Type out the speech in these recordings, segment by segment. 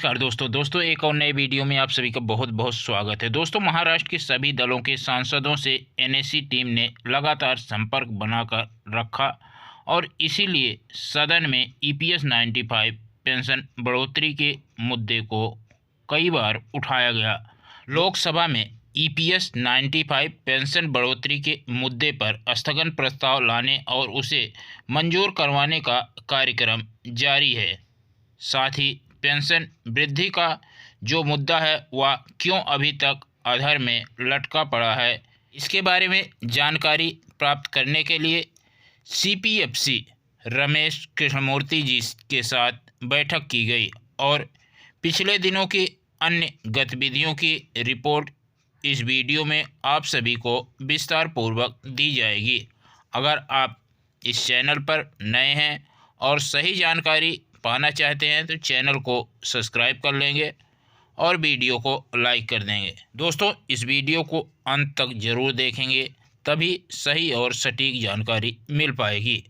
नमस्कार दोस्तों एक और नए वीडियो में आप सभी का बहुत बहुत स्वागत है। दोस्तों, महाराष्ट्र के सभी दलों के सांसदों से एनएसी टीम ने लगातार संपर्क बनाकर रखा और इसीलिए सदन में ईपीएस 95 पेंशन बढ़ोतरी के मुद्दे को कई बार उठाया गया। लोकसभा में ईपीएस 95 पेंशन बढ़ोतरी के मुद्दे पर स्थगन प्रस्ताव लाने और उसे मंजूर करवाने का कार्यक्रम जारी है। साथ ही पेंशन वृद्धि का जो मुद्दा है वह क्यों अभी तक अधर में लटका पड़ा है, इसके बारे में जानकारी प्राप्त करने के लिए सीपीएफसी रमेश कृष्णमूर्ति जी के साथ बैठक की गई और पिछले दिनों की अन्य गतिविधियों की रिपोर्ट इस वीडियो में आप सभी को विस्तार पूर्वक दी जाएगी। अगर आप इस चैनल पर नए हैं और सही जानकारी पाना चाहते हैं तो चैनल को सब्सक्राइब कर लेंगे और वीडियो को लाइक कर देंगे। दोस्तों, इस वीडियो को अंत तक ज़रूर देखेंगे, तभी सही और सटीक जानकारी मिल पाएगी।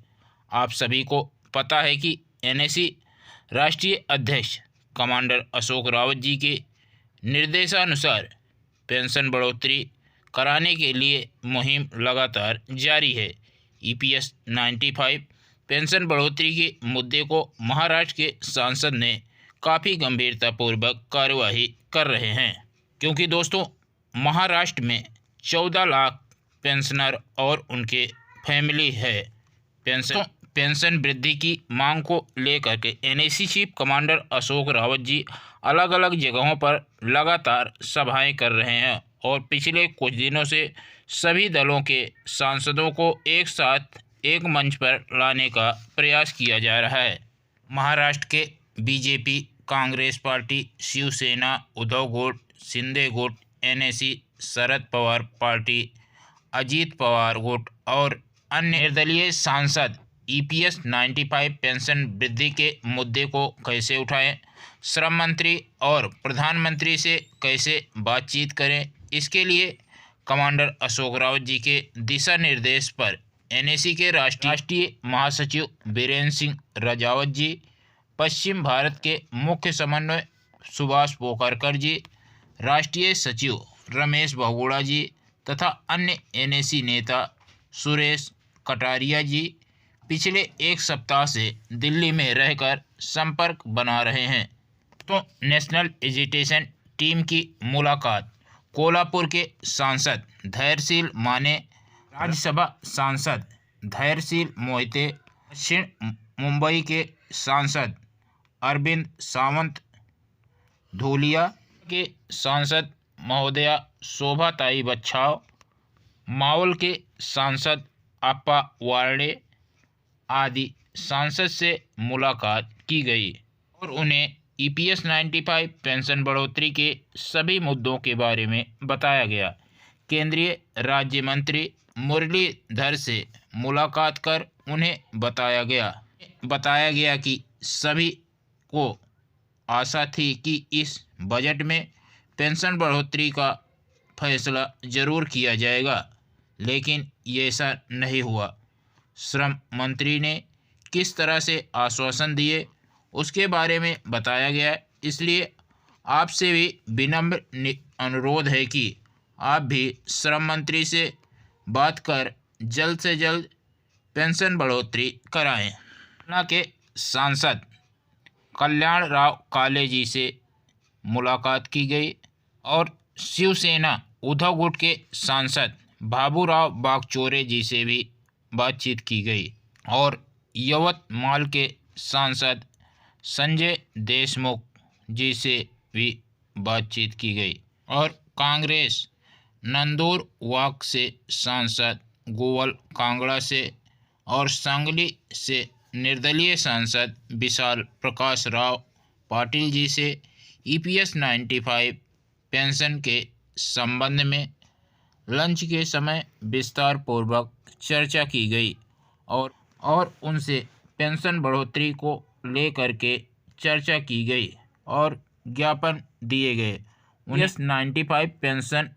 आप सभी को पता है कि एनएसी राष्ट्रीय अध्यक्ष कमांडर अशोक रावत जी के निर्देशानुसार पेंशन बढ़ोतरी कराने के लिए मुहिम लगातार जारी है। ईपीएस 95 पेंशन बढ़ोतरी के मुद्दे को महाराष्ट्र के सांसद ने काफ़ी गंभीरतापूर्वक कार्यवाही कर रहे हैं, क्योंकि दोस्तों महाराष्ट्र में 14 लाख पेंशनर और उनके फैमिली है। पेंशन वृद्धि की मांग को लेकर के NAC chief commander Ashok Rawat ji अलग अलग जगहों पर लगातार सभाएं कर रहे हैं और पिछले कुछ दिनों से सभी दलों के सांसदों को एक साथ एक मंच पर लाने का प्रयास किया जा रहा है। महाराष्ट्र के बीजेपी, कांग्रेस पार्टी, शिवसेना, उद्धव गुट, शिंदे गुट, एनएसी, शरद पवार पार्टी, अजीत पवार गुट और अन्य निर्दलीय सांसद ईपीएस 95 पेंशन वृद्धि के मुद्दे को कैसे उठाएं, श्रम मंत्री और प्रधानमंत्री से कैसे बातचीत करें, इसके लिए कमांडर अशोक रावत जी के दिशा निर्देश पर एनएसी के राष्ट्रीय महासचिव बीरेंद्र सिंह राजावत जी, पश्चिम भारत के मुख्य समन्वय सुभाष पोकरकर जी, राष्ट्रीय सचिव रमेश बहुगुणा जी तथा अन्य एनएसी नेता सुरेश कटारिया जी पिछले एक सप्ताह से दिल्ली में रहकर संपर्क बना रहे हैं। तो नेशनल एजिटेशन टीम की मुलाकात कोल्हापुर के सांसद धैर्यशील माने, राज्यसभा सांसद धैर्यशील मोहिते, दक्षिण मुंबई के सांसद अरविंद सावंत, धूलिया के सांसद महोदया शोभाताई बच्छाव, मावल के सांसद अप्पा वार्डे आदि सांसद से मुलाकात की गई और उन्हें ईपीएस 95 पेंशन बढ़ोतरी के सभी मुद्दों के बारे में बताया गया। केंद्रीय राज्य मंत्री मुरलीधर से मुलाकात कर उन्हें बताया गया कि सभी को आशा थी कि इस बजट में पेंशन बढ़ोतरी का फैसला जरूर किया जाएगा, लेकिन ये ऐसा नहीं हुआ। श्रम मंत्री ने किस तरह से आश्वासन दिए उसके बारे में बताया गया। इसलिए आपसे भी विनम्र अनुरोध है कि आप भी श्रम मंत्री से बात कर जल्द से जल्द पेंशन बढ़ोतरी कराएं। पटना के सांसद कल्याण राव काले जी से मुलाकात की गई और शिवसेना उद्धव गुट के सांसद बाबूराव बागचोरे जी से भी बातचीत की गई और यवतमाल के सांसद संजय देशमुख जी से भी बातचीत की गई और कांग्रेस नंदुरबार से सांसद गोवल कांगड़ा से और सांगली से निर्दलीय सांसद विशाल प्रकाश राव पाटिल जी से ईपीएस 95 पेंशन के संबंध में लंच के समय विस्तार पूर्वक चर्चा की गई और उनसे पेंशन बढ़ोतरी को लेकर के चर्चा की गई और ज्ञापन दिए गए। 95 पेंशन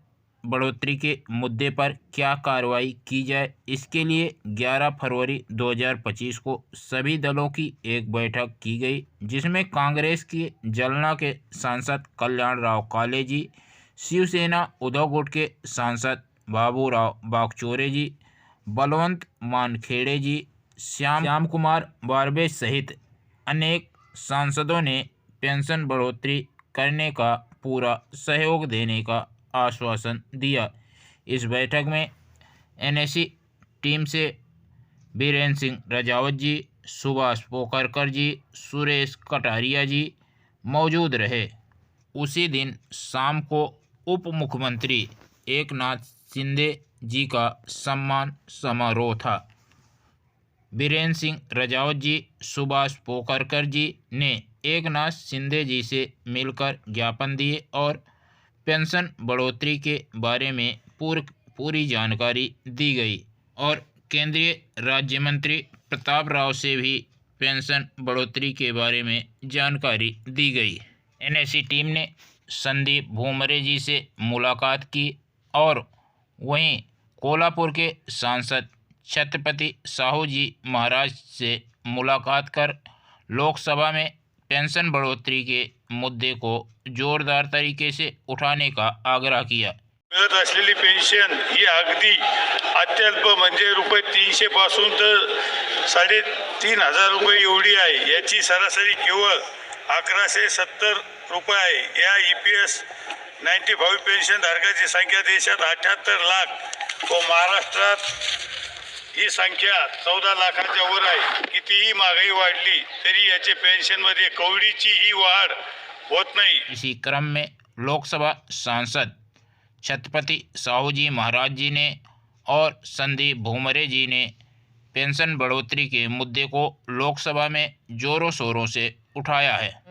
बढ़ोतरी के मुद्दे पर क्या कार्रवाई की जाए, इसके लिए 11 फरवरी 2025 को सभी दलों की एक बैठक की गई, जिसमें कांग्रेस के जलना के सांसद कल्याण राव काले जी, शिवसेना उद्धव गुट के सांसद बाबूराव बागचोरे जी, बलवंत मानखेड़े जी, श्याम कुमार बारबे सहित अनेक सांसदों ने पेंशन बढ़ोतरी करने का पूरा सहयोग देने का आश्वासन दिया। इस बैठक में एनएसी टीम से बीरेन्द्र सिंह राजावत जी, सुभाष पोखरकर जी, सुरेश कटारिया जी मौजूद रहे। उसी दिन शाम को उप मुख्यमंत्री एकनाथ शिंदे जी का सम्मान समारोह था। बीरेन्द्र सिंह राजावत जी, सुभाष पोखरकर जी ने एकनाथ शिंदे जी से मिलकर ज्ञापन दिए और पेंशन बढ़ोतरी के बारे में पूरी जानकारी दी गई और केंद्रीय राज्य मंत्री प्रताप राव से भी पेंशन बढ़ोतरी के बारे में जानकारी दी गई। एनएसी टीम ने संदीप भूमरे जी से मुलाकात की और वहीं कोल्हापुर के सांसद छत्रपति साहू जी महाराज से मुलाकात कर लोकसभा में पेंशन बढ़ोतरी के मुद्दे को जोरदार तरीके से उठाने का आग्रह किया। मिळत असलेली पेन्शन ही अगदी अत्यल्प म्हणजे रुपये 300 पासून तर 3,500 रुपये एवढी आहे। याची सरासरी केवळ 1170 रुपये आहे। या EPS 95 पेन्शन धारकाची संख्या देशात 78 लाख व महाराष्ट्रात ही संख्या 14 लाखाच्या वर आहे। कितीही महागाई वाढली तरी याचे पेन्शनमध्ये कवडीची ही वाढ होत नाही। इसी क्रम में लोकसभा सांसद छत्रपति साहू जी महाराज जी ने और संदीप भूमरे जी ने पेंशन बढ़ोतरी के मुद्दे को लोकसभा में जोरों शोरों से उठाया है।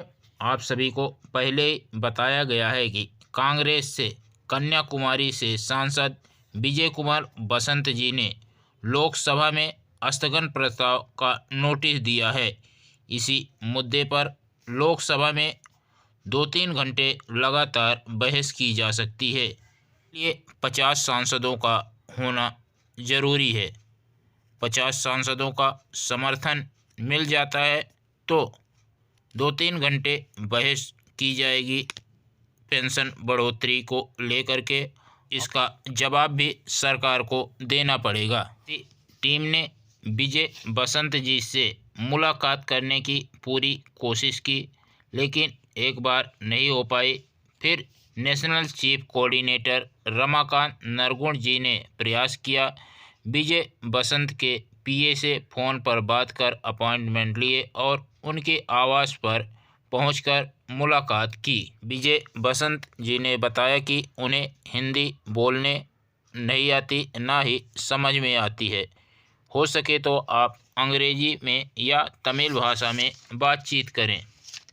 आप सभी को पहले ही बताया गया है कि कांग्रेस से कन्याकुमारी से सांसद विजय कुमार बसंत जी ने लोकसभा में स्थगन प्रस्ताव का नोटिस दिया है। इसी मुद्दे पर लोकसभा में 2-3 घंटे लगातार बहस की जा सकती है। ये 50 सांसदों का होना ज़रूरी है। 50 सांसदों का समर्थन मिल जाता है तो 2-3 घंटे बहस की जाएगी पेंशन बढ़ोतरी को लेकर के। इसका जवाब भी सरकार को देना पड़ेगा। टीम ने विजय बसंत जी से मुलाकात करने की पूरी कोशिश की, लेकिन एक बार नहीं हो पाई। फिर नेशनल चीफ कोऑर्डिनेटर रमाकांत नरगुण जी ने प्रयास किया। विजय बसंत के पीए से फ़ोन पर बात कर अपॉइंटमेंट लिए और उनके आवास पर पहुंचकर मुलाकात की। विजय बसंत जी ने बताया कि उन्हें हिंदी बोलने नहीं आती, ना ही समझ में आती है। हो सके तो आप अंग्रेजी में या तमिल भाषा में बातचीत करें।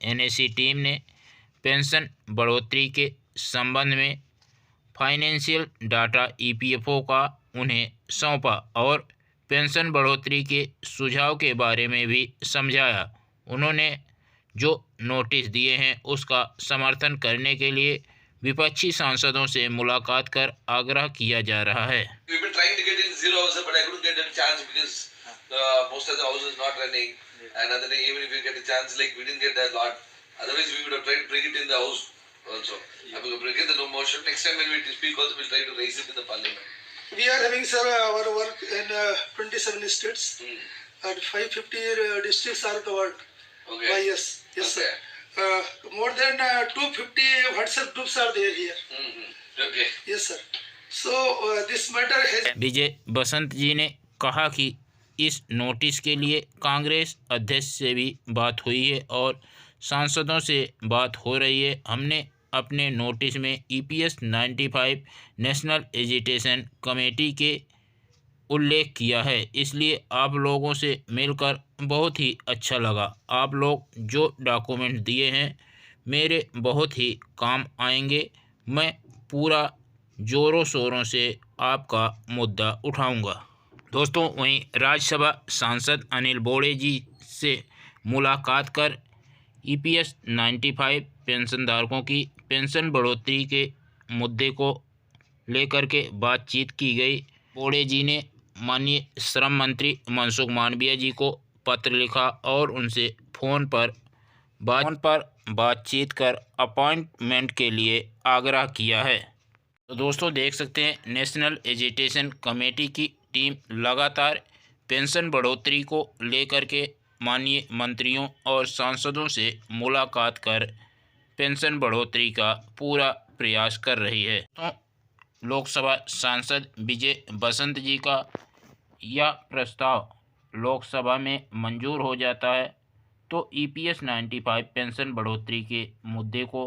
एनएसी टीम ने पेंशन बढ़ोतरी के संबंध में फाइनेंशियल डाटा EPFO का उन्हें सौंपा और पेंशन बढ़ोतरी के सुझाव के बारे में भी समझाया। उन्होंने जो नोटिस दिए हैं उसका समर्थन करने के लिए विपक्षी सांसदों से मुलाकात कर आग्रह किया जा रहा है। We are having, sir, our work in 27 states and 550 districts are covered by us. Yes, sir. More than 250 WhatsApp groups are there here. Okay. Yes, sir. So this matter has. विजय बसंत जी ने कहा कि इस नोटिस के लिए कांग्रेस अध्यक्ष से भी बात हुई है और सांसदों से बात हो रही है। हमने अपने नोटिस में EPS 95 नेशनल एजुटेशन कमेटी के उल्लेख किया है, इसलिए आप लोगों से मिलकर बहुत ही अच्छा लगा। आप लोग जो डॉक्यूमेंट दिए हैं मेरे बहुत ही काम आएंगे। मैं पूरा ज़ोरों शोरों से आपका मुद्दा उठाऊंगा। दोस्तों, वहीं राज्यसभा सांसद अनिल बोड़े जी से मुलाकात कर EPS 95 पेंशनधारकों की पेंशन बढ़ोतरी के मुद्दे को लेकर के बातचीत की गई। बोड़े जी ने माननीय श्रम मंत्री मनसुख मांडविया जी को पत्र लिखा और उनसे फ़ोन पर बातचीत कर अपॉइंटमेंट के लिए आग्रह किया है। तो दोस्तों देख सकते हैं, नेशनल एजुकेशन कमेटी की टीम लगातार पेंशन बढ़ोतरी को लेकर के माननीय मंत्रियों और सांसदों से मुलाकात कर पेंशन बढ़ोतरी का पूरा प्रयास कर रही है। तो लोकसभा सांसद विजय बसंत जी का यह प्रस्ताव लोकसभा में मंजूर हो जाता है तो EPS 95 पेंशन बढ़ोतरी के मुद्दे को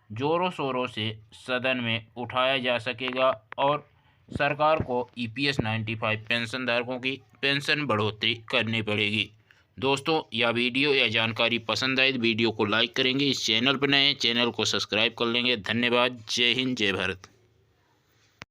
ज़ोरों शोरों से सदन में उठाया जा सकेगा और सरकार को EPS 95 पेंशनधारकों की पेंशन बढ़ोतरी करनी पड़ेगी। दोस्तों यह वीडियो या जानकारी पसंद आए तो वीडियो को लाइक करेंगे, इस चैनल पर नए चैनल को सब्सक्राइब कर लेंगे। धन्यवाद। जय हिंद, जय भारत।